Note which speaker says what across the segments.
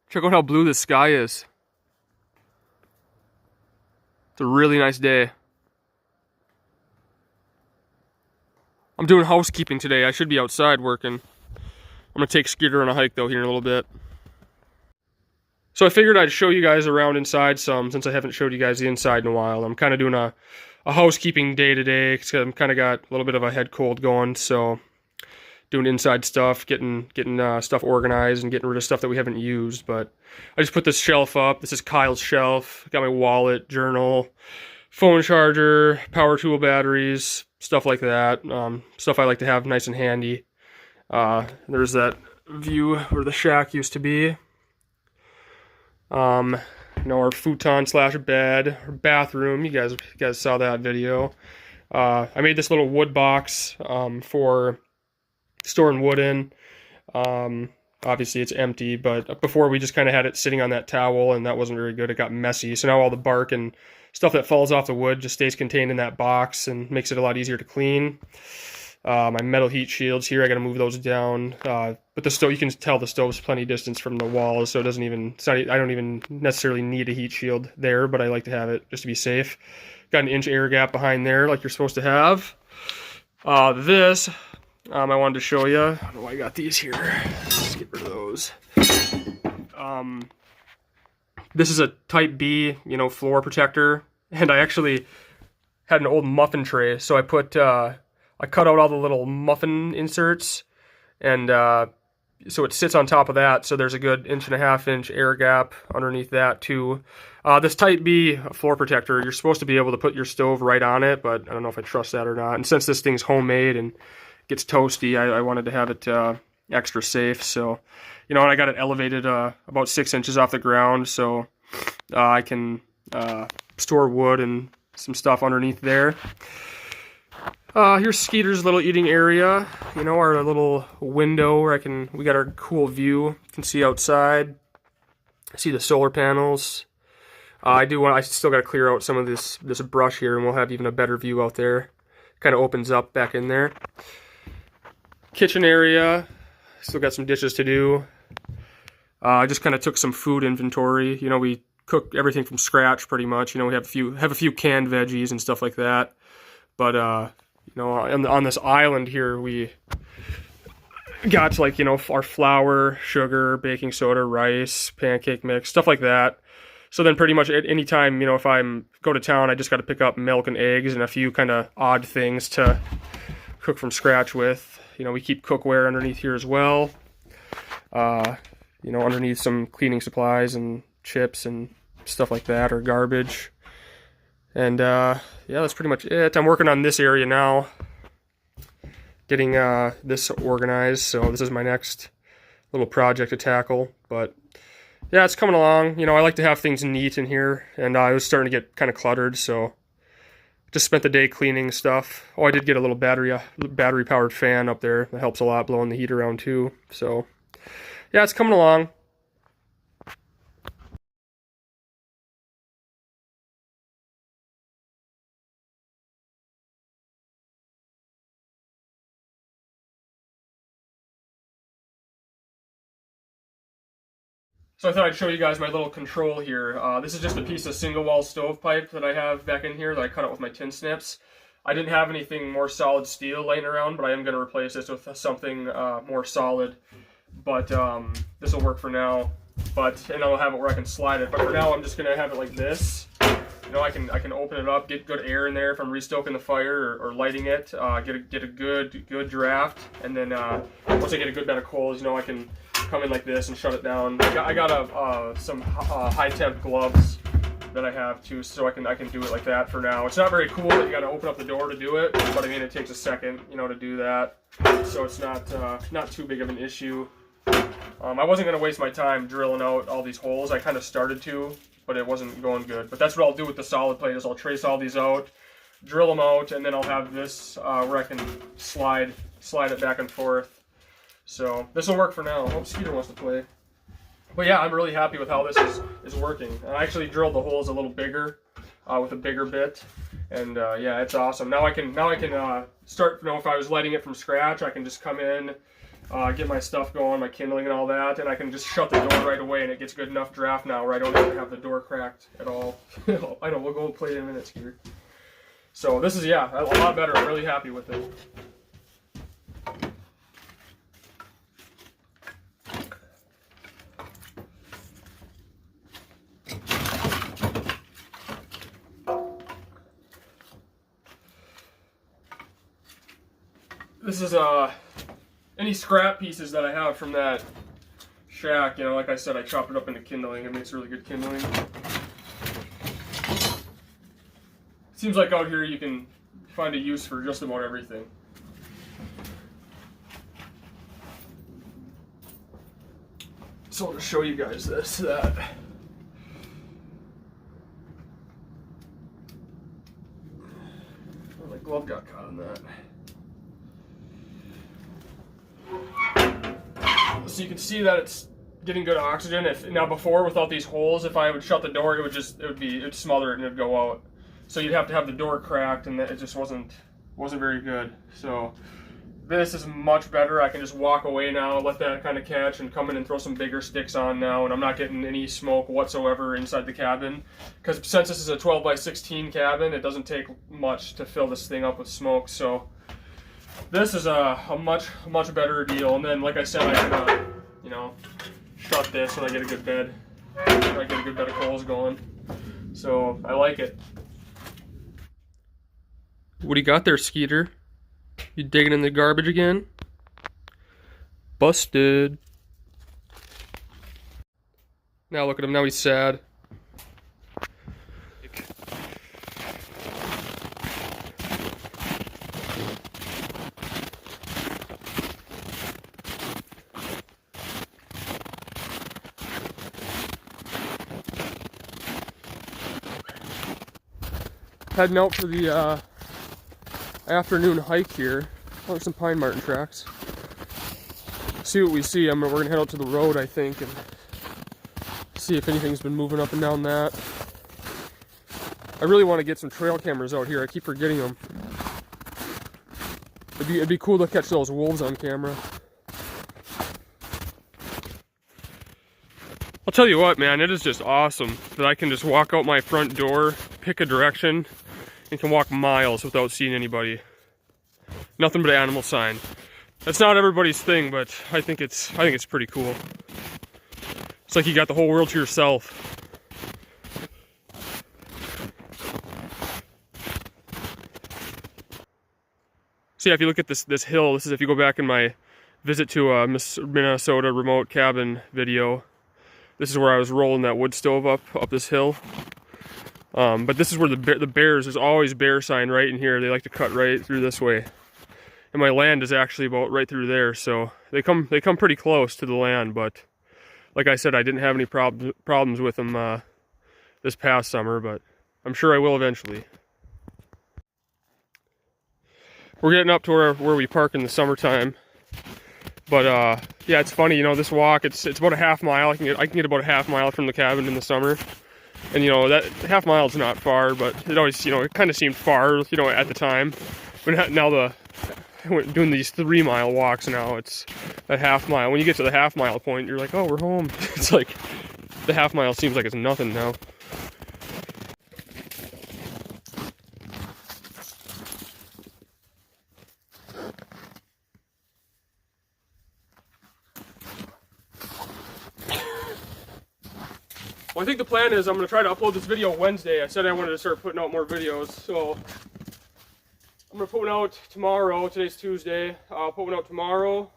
Speaker 1: Check out how blue the sky is. It's a really nice day. I'm doing housekeeping today. I should be outside working. I'm gonna take Skeeter on a hike though here in a little bit. So I figured I'd show you guys around inside some, since I haven't showed you guys the inside in a while. I'm kind of doing a housekeeping day today because I'm kind of got a little bit of a head cold going, so doing inside stuff, getting stuff organized and getting rid of stuff that we haven't used. But I just put this shelf up. This is Kyle's shelf. Got my wallet, journal, phone charger, power tool batteries, stuff like that. Stuff I like to have nice and handy. There's that view where the shack used to be. Our futon slash bed, or bathroom. You guys saw that video. I made this little wood box for storing wood in. Obviously it's empty, but before we just kind of had it sitting on that towel, and that wasn't very good. It got messy. So now all the bark and stuff that falls off the wood just stays contained in that box and makes it a lot easier to clean. My metal heat shields here, I got to move those down. But the stove, you can tell the stove's plenty distance from the walls, so I don't even necessarily need a heat shield there, but I like to have it just to be safe. Got an inch air gap behind there, like you're supposed to have. This, I wanted to show you. I don't know why I got these here. Let's get rid of those. This is a Type B, floor protector, and I actually had an old muffin tray, so I cut out all the little muffin inserts, and so it sits on top of that, so there's a good 1.5 inch air gap underneath that too. This Type B floor protector, you're supposed to be able to put your stove right on it, but I don't know if I trust that or not. And since this thing's homemade and gets toasty, I wanted to have it extra safe. So, and I got it elevated about 6 inches off the ground, so I can store wood and some stuff underneath there. Here's Skeeter's little eating area, our little window where we got our cool view. You can see outside, see the solar panels. I still got to clear out some of this brush here, and we'll have even a better view out there. Kind of opens up back in there. Kitchen area, still got some dishes to do. I just kind of took some food inventory. We cook everything from scratch pretty much. We have a few canned veggies and stuff like that, but on this island here, we got our flour, sugar, baking soda, rice, pancake mix, stuff like that. So then pretty much at any time, if I'm go to town, I just got to pick up milk and eggs and a few kind of odd things to cook from scratch with. We keep cookware underneath here as well. Underneath some cleaning supplies and chips and stuff like that, or garbage. And yeah, that's pretty much it. I'm working on this area now, getting this organized. So this is my next little project to tackle. But yeah, it's coming along. I like to have things neat in here, and I was starting to get kind of cluttered, so just spent the day cleaning stuff. Oh, I did get a little battery powered fan up there. That helps a lot, blowing the heat around too. So yeah, it's coming along. So I thought I'd show you guys my little control here. This is just a piece of single wall stovepipe that I have back in here that I cut out with my tin snips. I didn't have anything more solid steel laying around, but I am going to replace this with something more solid. But this will work for now. And I'll have it where I can slide it. But for now, I'm just going to have it like this. I can open it up, get good air in there if I'm restoking the fire or lighting it. Get a good draft, and then once I get a good bed of coals, I can come in like this and shut it down. I got some high temp gloves that I have too, so I can do it like that for now. It's not very cool that you got to open up the door to do it, but I mean it takes a second, to do that. So it's not too big of an issue. I wasn't going to waste my time drilling out all these holes. I kind of started to, but it wasn't going good. But that's what I'll do with the solid plate, is I'll trace all these out, drill them out, and then I'll have this where I can slide it back and forth. So this will work for now. I hope Skeeter wants to play. But yeah, I'm really happy with how this is working. I actually drilled the holes a little bigger with a bigger bit, and yeah, it's awesome. Now I can start. If I was lighting it from scratch, I can just come in, get my stuff going, my kindling and all that, and I can just shut the door right away, and it gets good enough draft now where I don't have to have the door cracked at all. I know, we'll go play it in minutes here. So this is, yeah, a lot better. I'm really happy with it. This is any scrap pieces that I have from that shack. You know, like I said, I chopped it up into kindling. It makes really good kindling. Seems like out here you can find a use for just about everything. So I'll just show you guys that. Oh, my glove got caught on that. So you can see that it's getting good oxygen. Now before, without these holes, if I would shut the door, it'd smother it and it'd go out. So you'd have to have the door cracked, and it just wasn't very good. So this is much better. I can just walk away now, let that kind of catch, and come in and throw some bigger sticks on now, and I'm not getting any smoke whatsoever inside the cabin. Because since this is a 12 by 16 cabin, it doesn't take much to fill this thing up with smoke. So this is a much better deal. And then, like I said, I can you know, shut this when I get a good bed. I get a good bed of coals going. So I like it. What do you got there, Skeeter? You digging in the garbage again? Busted. Now look at him, now he's sad. Heading out for the afternoon hike here. Oh, some pine marten tracks. See what we see. We're gonna head out to the road, I think, and see if anything's been moving up and down that. I really want to get some trail cameras out here. I keep forgetting them. It'd be cool to catch those wolves on camera. I'll tell you what, man, it is just awesome that I can just walk out my front door, pick a direction, and can walk miles without seeing anybody. Nothing but animal sign. That's not everybody's thing, but I think it's pretty cool. It's like you got the whole world to yourself. So yeah, if you look at this hill, this is if you go back in my visit to a Minnesota remote cabin video. This is where I was rolling that wood stove up this hill. But this is where the bears, there's always bear sign right in here. They like to cut right through this way. And my land is actually about right through there, so they come pretty close to the land, but like I said, I didn't have any problems with them this past summer, but I'm sure I will eventually. We're getting up to where we park in the summertime. But yeah, it's funny, you know, this walk, it's about a half mile. I can get about a half mile from the cabin in the summer. And you know, that half mile is not far, but it always, you know, it kind of seemed far, you know, at the time. But now doing these 3 mile walks now, it's a half mile. When you get to the half mile point, you're like, oh, we're home. It's like the half mile seems like it's nothing now. Well, I think the plan is I'm going to try to upload this video Wednesday. I said I wanted to start putting out more videos, so I'm going to put one out tomorrow. Today's Tuesday. I'll put one out tomorrow.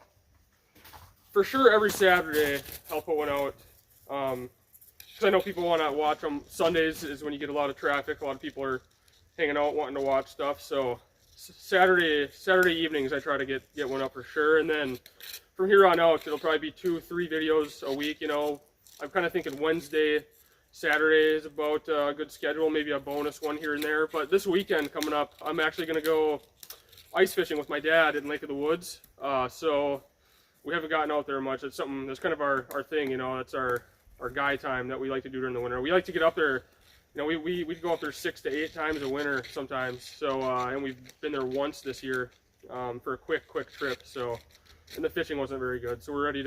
Speaker 1: For sure, every Saturday I'll put one out. Because I know people want to watch them. Sundays is when you get a lot of traffic. A lot of people are hanging out wanting to watch stuff. So Saturday evenings I try to get one up for sure. And then from here on out, it'll probably be 2-3 videos a week, you know. I'm kind of thinking Wednesday, Saturday is about a good schedule, maybe a bonus one here and there. But this weekend coming up, I'm actually going to go ice fishing with my dad in Lake of the Woods. So we haven't gotten out there much. It's something that's kind of our thing, you know. That's our guy time that we like to do during the winter. We like to get up there, you know, we go up there 6 to 8 times a winter sometimes. So and we've been there once this year for a quick trip. So and the fishing wasn't very good. So we're ready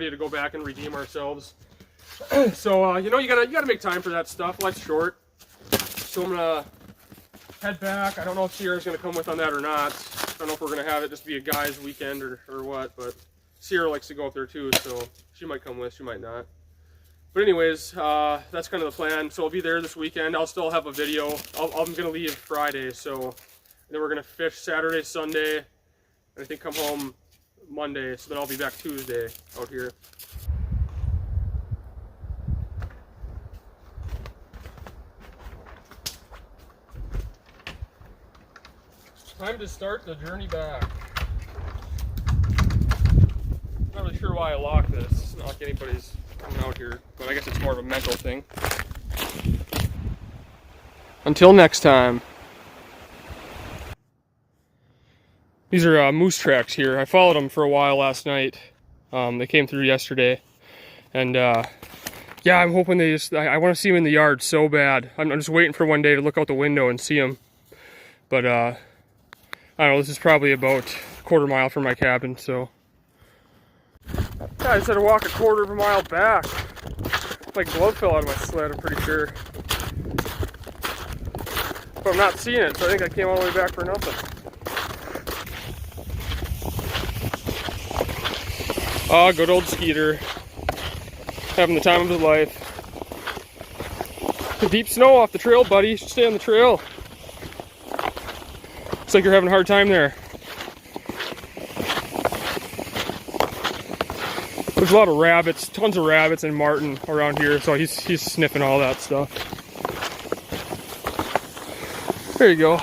Speaker 1: to go back and redeem ourselves. So you know, you gotta make time for that stuff. Life's short. So I'm gonna head back. I don't know if Sierra's gonna come with on that or not. I don't know if we're gonna have it just be a guy's weekend or what, but Sierra likes to go up there too, so she might come with, she might not. But anyways, that's kind of the plan. So I'll be there this weekend. I'll still have a video. I'm gonna leave Friday, so then we're gonna fish Saturday, Sunday, and I think come home Monday. So then I'll be back Tuesday out here. Time to start the journey back. Not really sure why I locked this. It's not like anybody's coming out here, but I guess it's more of a mental thing. Until next time. These are moose tracks here. I followed them for a while last night. They came through yesterday, and yeah, I'm hoping they just. I want to see them in the yard so bad. I'm just waiting for one day to look out the window and see them, but I don't know, this is probably about a quarter mile from my cabin, so. Yeah, I just had to walk a quarter of a mile back. My glove fell out of my sled, I'm pretty sure. But I'm not seeing it, so I think I came all the way back for nothing. Ah, good old Skeeter. Having the time of his life. The deep snow off the trail, buddy. You should stay on the trail. Looks like you're having a hard time there. There's a lot of rabbits, tons of rabbits and marten around here, so he's sniffing all that stuff. There you go.